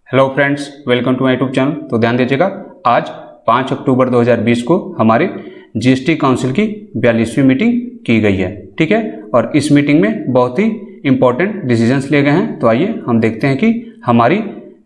Hello friends, welcome to my YouTube channel. तो ध्यान दीजिएगा, आज 5 अक्टूबर 2020 को हमारे जीएसटी काउंसिल की 42वीं मीटिंग की गई है। ठीक है, और इस मीटिंग में बहुत ही इंपॉर्टेंट डिसीजंस लिए गए हैं। तो आइए हम देखते हैं कि हमारी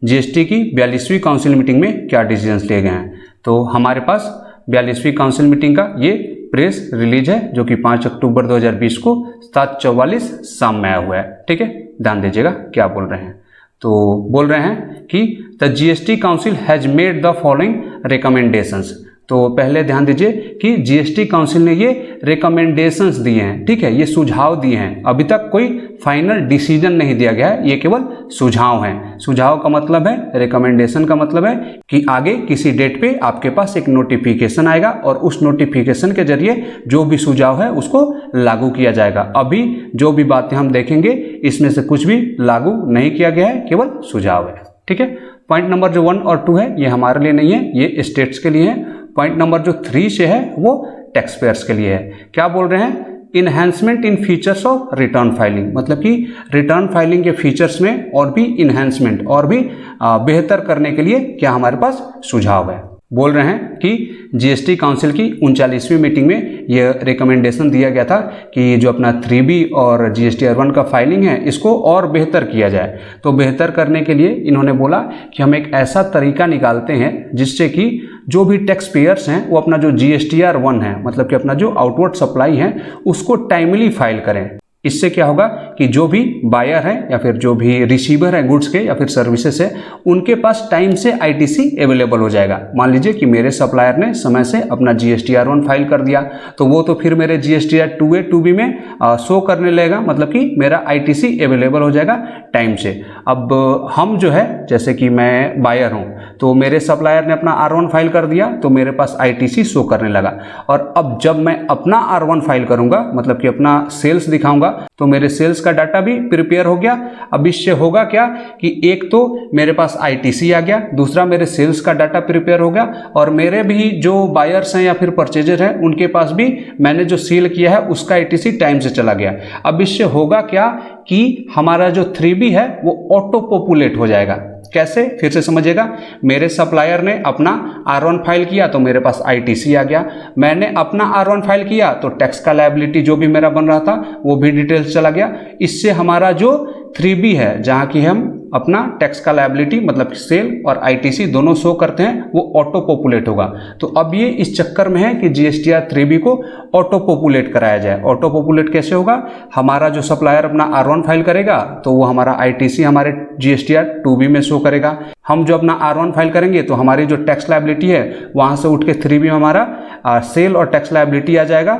जीएसटी की 42वीं काउंसिल मीटिंग में क्या डिसीजंस लिए गए हैं। तो हमारे पास 42वीं काउंसिल मीटिंग का ये प्रेस रिलीज है जो कि 5 अक्टूबर 2020 को 7:44 शाम में आया हुआ है। ठीक है, ध्यान दीजिएगा क्या बोल रहे हैं। तो बोल रहे हैं कि the GST council has made the following recommendations. तो पहले ध्यान दीजिए कि जीएसटी काउंसिल ने ये रिकमेंडेशंस दिए हैं। ठीक है, ये सुझाव दिए हैं। अभी तक कोई फाइनल डिसीजन नहीं दिया गया है, ये केवल सुझाव हैं। सुझाव का मतलब है, रिकमेंडेशन का मतलब है कि आगे किसी डेट पे आपके पास एक नोटिफिकेशन आएगा और उस नोटिफिकेशन के जरिए जो भी सुझाव है उसको लागू किया जाएगा। अभी जो भी बातें हम देखेंगे इसमें से कुछ भी लागू नहीं किया गया है, केवल सुझाव है। ठीक है, पॉइंट नंबर जो 1 और 2 है ये हमारे लिए नहीं है, ये स्टेट्स के लिए है। पॉइंट नंबर जो 3 से है वो टैक्स पेयर्स के लिए है। क्या बोल रहे हैं? Enhancement in features of return filing, मतलब कि रिटर्न फाइलिंग के फीचर्स में और भी इन्हेंसमेंट और भी बेहतर करने के लिए क्या हमारे पास सुझाव है। बोल रहे हैं कि जीएसटी काउंसिल की 39वीं मीटिंग में यह रिकमेंडेशन दिया गया था कि जो अपना 3B और GSTR 1 का फाइलिंग है इसको और बेहतर किया जाए। तो बेहतर करने के लिए इन्होंने बोला कि हम एक ऐसा तरीका निकालते हैं जिससे कि जो भी टैक्स पेयर्स हैं वो अपना जो GSTR 1 है, मतलब कि अपना जो आउटवर्ड सप्लाई है उसको टाइमली फाइल करें। इससे क्या होगा कि जो भी बायर है या फिर जो भी रिसीवर है गुड्स के या फिर सर्विसेज है उनके पास टाइम से ITC अवेलेबल हो जाएगा। मान लीजिए कि मेरे सप्लायर ने समय से अपना GSTR 1 फाइल कर दिया तो वो तो फिर मेरे GSTR 2A 2B में शो करने लगेगा, मतलब कि मेरा ITC अवेलेबल हो जाएगा टाइम से। अब हम जो है, जैसे कि मैं बायर हूँ तो मेरे सप्लायर ने अपना R1 फाइल कर दिया तो मेरे पास ITC शो करने लगा, और अब जब मैं अपना R1 फाइल करूँगा, मतलब कि अपना सेल्स दिखाऊंगा, तो मेरे सेल्स का डाटा भी प्रिपेयर हो गया। अब इससे होगा क्या कि एक तो मेरे पास ITC आ गया, दूसरा मेरे सेल्स का डाटा प्रिपेयर हो गया, और मेरे भी जो बायर्स हैं या फिर परचेजर हैं उनके पास भी मैंने जो सेल किया है उसका ITC टाइम से चला गया। अब इससे होगा क्या कि हमारा जो 3B है वो ऑटो पॉपुलेट हो जाएगा। कैसे? फिर से समझिएगा। मेरे सप्लायर ने अपना R1 फाइल किया तो मेरे पास ITC आ गया। मैंने अपना R1 फाइल किया तो टैक्स का लायबिलिटी जो भी मेरा बन रहा था वो भी डिटेल्स चला गया। इससे हमारा जो 3B है, जहाँ की हम अपना टैक्स का लायबिलिटी मतलब सेल और ITC दोनों शो करते हैं, वो ऑटो पॉपुलेट होगा। तो अब ये इस चक्कर में है कि GSTR 3B को ऑटो पॉपुलेट कराया जाए। ऑटो पॉपुलेट कैसे होगा? हमारा जो सप्लायर अपना R1 फाइल करेगा तो वो हमारा ITC हमारे GSTR 2B में शो करेगा। हम जो अपना R1 फाइल करेंगे तो हमारी जो टैक्स लायबिलिटी है वहाँ से उठ के 3B में हमारा सेल और टैक्स लायबिलिटी आ जाएगा।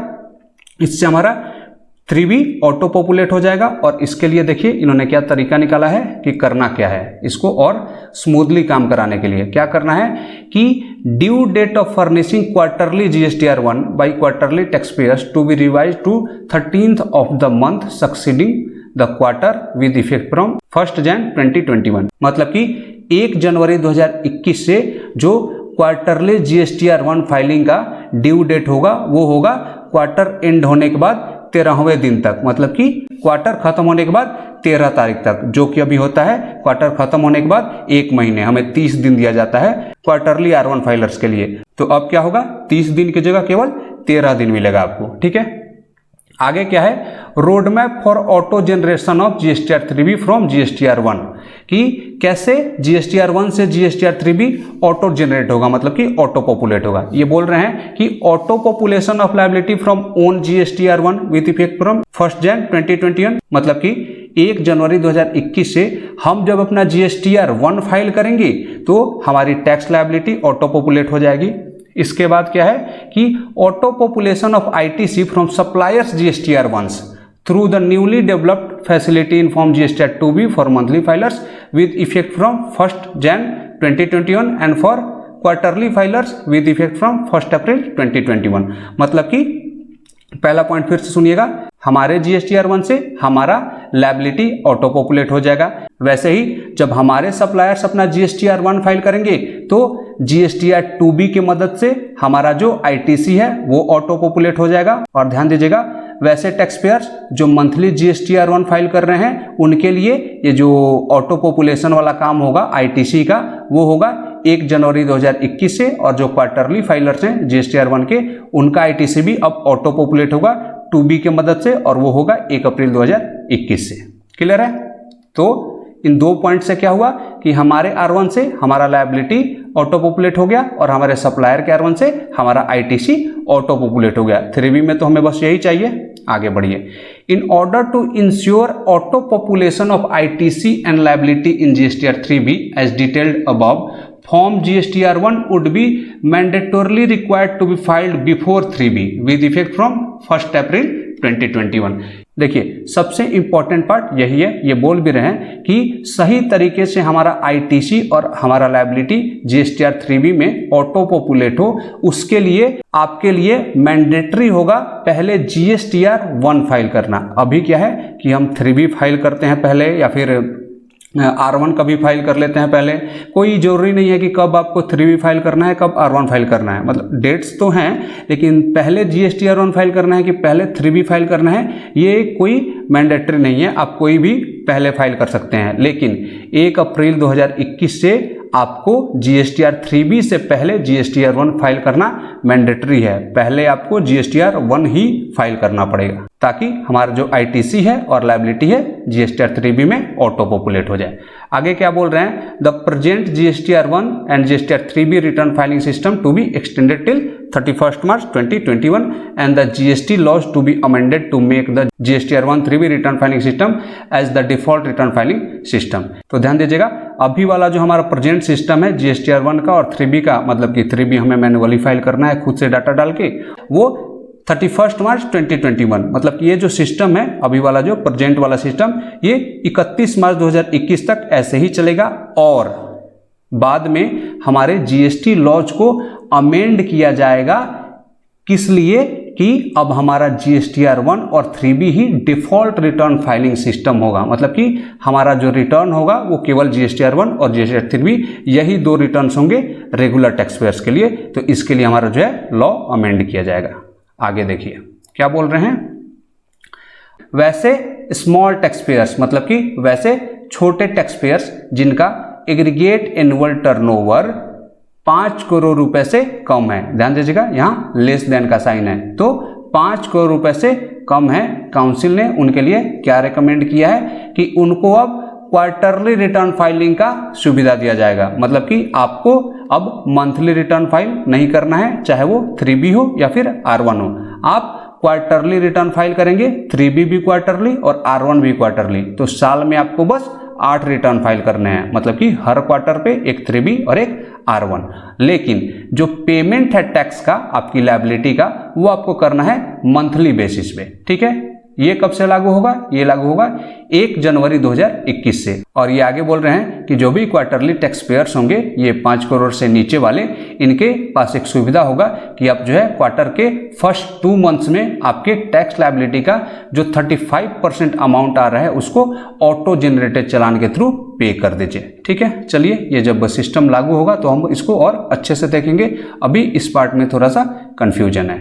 इससे हमारा 3B ऑटो पॉपुलेट हो जाएगा। और इसके लिए देखिए इन्होंने क्या तरीका निकाला है कि करना क्या है इसको और स्मूथली काम कराने के लिए। क्या करना है कि due date of furnishing quarterly GSTR 1 by quarterly tax payers to be revise to 13th of the month succeeding the quarter with effect from 1 जनवरी 2021। मतलब कि 1 जनवरी 2021 से जो क्वार्टरली GSTR 1 फाइलिंग का ड्यू डेट होगा वो होगा क्वार्टर एंड होने के बाद 13वें दिन तक, मतलब कि क्वार्टर खत्म होने के बाद 13 तारीख तक, जो कि अभी होता है क्वार्टर खत्म होने के बाद 1 महीने, हमें 30 दिन दिया जाता है क्वार्टरली R1 फाइलर्स के लिए। तो अब क्या होगा? 30 दिन की जगह केवल 13 दिन मिलेगा आपको। ठीक है, आगे क्या है? Road map for auto generation of GSTR 3B from GSTR 1, कि कैसे GSTR 1 से GSTR 3B ऑटो जनरेट होगा, मतलब कि ऑटो पॉपुलेट होगा। ये बोल रहे हैं कि auto population of liability from own GSTR 1 with effect from 1 जनवरी 2021, मतलब कि 1 जनवरी 2021 से हम जब अपना GSTR 1 फाइल करेंगे तो हमारी टैक्स लायबिलिटी ऑटो पॉपुलेट हो जाएगी। इसके बाद क्या है कि auto population of ITC from suppliers GSTR 1 through the newly developed facility in form GSTR 2B for monthly filers with effect from 1 January 2021 and for quarterly filers with effect from 1 अप्रैल 2021। मतलब कि पहला पॉइंट फिर से सुनिएगा, हमारे GSTR 1 से हमारा liability auto populate हो जाएगा। वैसे ही जब हमारे सप्लायर्स अपना GSTR 1 फाइल करेंगे तो GSTR 2B की मदद से हमारा जो ITC है वो ऑटो पॉपुलेट हो जाएगा। और ध्यान दीजिएगा, वैसे टैक्स पेयर्स जो मंथली GSTR1 फाइल कर रहे हैं उनके लिए ये जो ऑटो पॉपुलेशन वाला काम होगा ITC का, वो होगा 1 जनवरी 2021 से, और जो क्वार्टरली फाइलर्स हैं GSTR1 के उनका ITC भी अब ऑटो पॉपुलेट होगा 2B के मदद से, और वो होगा 1 अप्रैल 2021 से। क्लियर है? तो इन 2 पॉइंट से क्या हुआ कि हमारे R1 से हमारा लायबिलिटी ऑटो पॉपुलेट हो गया और हमारे सप्लायर के R1 से हमारा ITC ऑटो पॉपुलेट हो गया। 3B में तो हमें बस यही चाहिए। आगे बढ़िए। In order to ensure auto population of ITC and liability in GSTR 3B as detailed above, Form GSTR1 would be mandatorily required to be filed before 3B with effect from 1st April 2021। देखिए सबसे important part यही है, ये बोल भी रहे हैं कि सही तरीके से हमारा ITC और हमारा लायबिलिटी GSTR 3B में ऑटो पॉपुलेट हो, उसके लिए आपके लिए मैंडेटरी होगा पहले GSTR1 फाइल करना। अभी क्या है कि हम 3B फाइल करते हैं पहले, या फिर R1 कभी फाइल कर लेते हैं पहले। कोई जरूरी नहीं है कि कब आपको 3B फाइल करना है, कब R1 फाइल करना है, मतलब डेट्स तो हैं, लेकिन पहले GSTR1 फाइल करना है कि पहले 3B फाइल करना है, ये कोई मैंडेटरी नहीं है। आप कोई भी पहले फाइल कर सकते हैं, लेकिन 1 अप्रैल 2021 से आपको GSTR 3B से पहले GSTR1 फाइल करना मैंडेटरी है। पहले आपको GSTR1 ही फाइल करना पड़ेगा ताकि हमारा जो ITC है और लायबिलिटी है GSTR 3B में ऑटो पॉपुलेट हो जाए। आगे क्या बोल रहे हैं? The present GSTR1 and GSTR 3B return filing system to be extended till 31 March 2021 and the GST laws to be amended to make the GSTR1 3B return filing system as the default return filing system. तो ध्यान दीजिएगा, अभी वाला जो हमारा present system है GSTR1 का और 3B का, मतलब कि 3B हमें मैन्युअली फाइल करना है खुद से डाटा डाल के, वो 31 मार्च 2021, मतलब कि ये जो सिस्टम है अभी वाला जो प्रेजेंट वाला सिस्टम, ये 31 मार्च 2021 तक ऐसे ही चलेगा। और बाद में हमारे GST लॉज को अमेंड किया जाएगा, किस लिए कि अब हमारा GSTR1 और 3B ही डिफॉल्ट रिटर्न फाइलिंग सिस्टम होगा। मतलब कि हमारा जो रिटर्न होगा वो केवल GSTR1 और GSTR 3B यही 2 रिटर्न्स होंगे रेगुलर टैक्स पेयर्स के लिए। तो इसके लिए हमारा जो है लॉ अमेंड किया जाएगा। आगे देखिए क्या बोल रहे हैं? वैसे स्मॉल टैक्स पेयर्स, मतलब कि वैसे छोटे टैक्स पेयर्स जिनका एग्रीगेट एनुअल टर्नओवर 5 करोड़ रुपए से कम है, ध्यान दीजिएगा यहाँ लेस देन का साइन है, तो 5 करोड़ रुपए से कम है, काउंसिल ने उनके लिए क्या रेकमेंड किया है कि उनको अब क्वार्टरली रिटर्न फाइलिंग का सुविधा दिया जाएगा। मतलब कि आपको अब मंथली रिटर्न फाइल नहीं करना है, चाहे वो 3B हो या फिर R1 हो, आप क्वार्टरली रिटर्न फाइल करेंगे, 3B भी क्वार्टरली और R1 भी क्वार्टरली। तो साल में आपको बस 8 रिटर्न फाइल करने हैं, मतलब कि हर क्वार्टर पे एक 3B और एक R1। लेकिन जो पेमेंट है टैक्स का, आपकी लायबिलिटी का, वो आपको करना है मंथली बेसिस पे। ठीक है, ये कब से लागू होगा? ये लागू होगा 1 जनवरी 2021 से। और ये आगे बोल रहे हैं कि जो भी क्वार्टरली टैक्स पेयर्स होंगे, ये 5 करोड़ से नीचे वाले, इनके पास एक सुविधा होगा कि आप जो है क्वार्टर के फर्स्ट 2 मंथ्स में आपके टैक्स लायबिलिटी का जो 35% अमाउंट आ रहा है उसको ऑटो जनरेटेड चालान के थ्रू पे कर दीजिए। ठीक है, चलिए ये जब सिस्टम लागू होगा तो हम इसको और अच्छे से देखेंगे। अभी इस पार्ट में थोड़ा सा कंफ्यूजन है।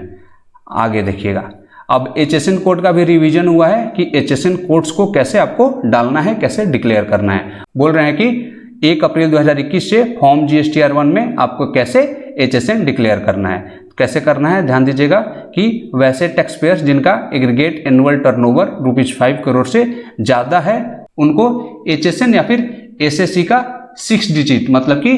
आगे देखिएगा, अब HSN कोड का भी रिवीजन हुआ है कि HSN कोड्स को कैसे आपको डालना है, कैसे डिक्लेयर करना है। बोल रहे हैं कि 1 अप्रैल 2021 से फॉर्म GSTR1 में आपको कैसे HSN डिक्लेयर करना है। कैसे करना है ध्यान दीजिएगा कि वैसे टैक्स पेयर्स जिनका एग्रीगेट एनुअल टर्नओवर ₹5 करोड़ से ज़्यादा है, उनको HSN या फिर SSC का 6 डिजिट, मतलब कि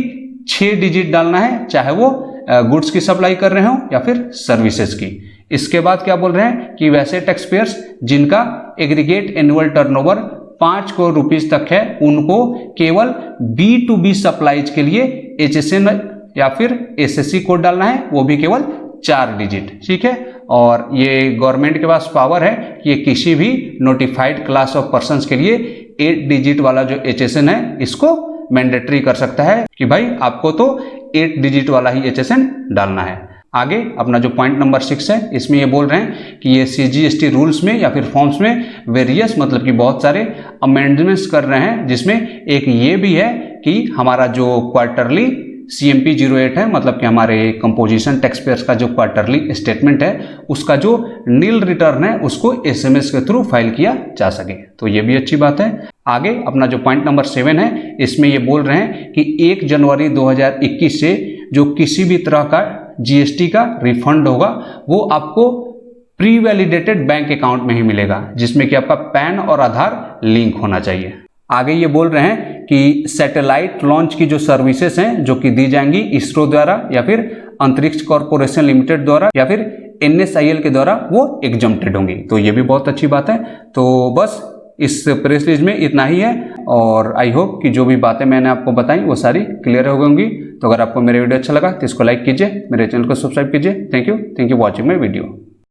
6 डिजिट डालना है, चाहे वो गुड्स की सप्लाई कर रहे हो या फिर सर्विसेज की। इसके बाद क्या बोल रहे हैं कि वैसे टैक्स पेयर्स जिनका aggregate annual turnover 5 crore rupees तक है, उनको केवल B2B सप्लाईज के लिए HSN या फिर SSC कोड डालना है, वो भी केवल 4 डिजिट। ठीक है, और ये गवर्नमेंट के पास पावर है कि ये किसी भी नोटिफाइड क्लास ऑफ पर्संस के लिए 8 डिजिट वाला जो HSN है इसको मैंडेटरी कर सकता है कि भाई आपको तो 8 डिजिट वाला ही HSN डालना है। आगे अपना जो पॉइंट नंबर 6 है, इसमें ये बोल रहे हैं कि ये CGST रूल्स में या फिर फॉर्म्स में वेरियस, मतलब कि बहुत सारे अमेंडमेंट्स कर रहे हैं, जिसमें एक ये भी है कि हमारा जो क्वार्टरली CMP 08 है, मतलब कि हमारे कंपोजिशन टैक्स पेयर्स का जो क्वार्टरली स्टेटमेंट है उसका जो नील रिटर्न है उसको SMS के थ्रू फाइल किया जा सके, तो ये भी अच्छी बात है। आगे अपना जो पॉइंट नंबर 7 है, इसमें ये बोल रहे हैं कि 1 जनवरी 2021 से जो किसी भी तरह का GST का रिफंड होगा वो आपको प्री वैलिडेटेड बैंक अकाउंट में ही मिलेगा, जिसमें कि आपका पैन और आधार लिंक होना चाहिए। आगे ये बोल रहे हैं कि सैटेलाइट लॉन्च की जो सर्विसेज हैं जो कि दी जाएंगी इसरो द्वारा या फिर अंतरिक्ष कॉर्पोरेशन लिमिटेड द्वारा या फिर NSIL के द्वारा, वो एग्जम्प्टेड होंगी, तो ये भी बहुत अच्छी बात है। तो बस इस प्रेस रिलीज में इतना ही है और आई होप कि जो भी बातें मैंने आपको बताई वो सारी क्लियर हो गई। तो अगर आपको मेरा वीडियो अच्छा लगा तो इसको लाइक कीजिए, मेरे चैनल को सब्सक्राइब कीजिए। Thank you watching my video.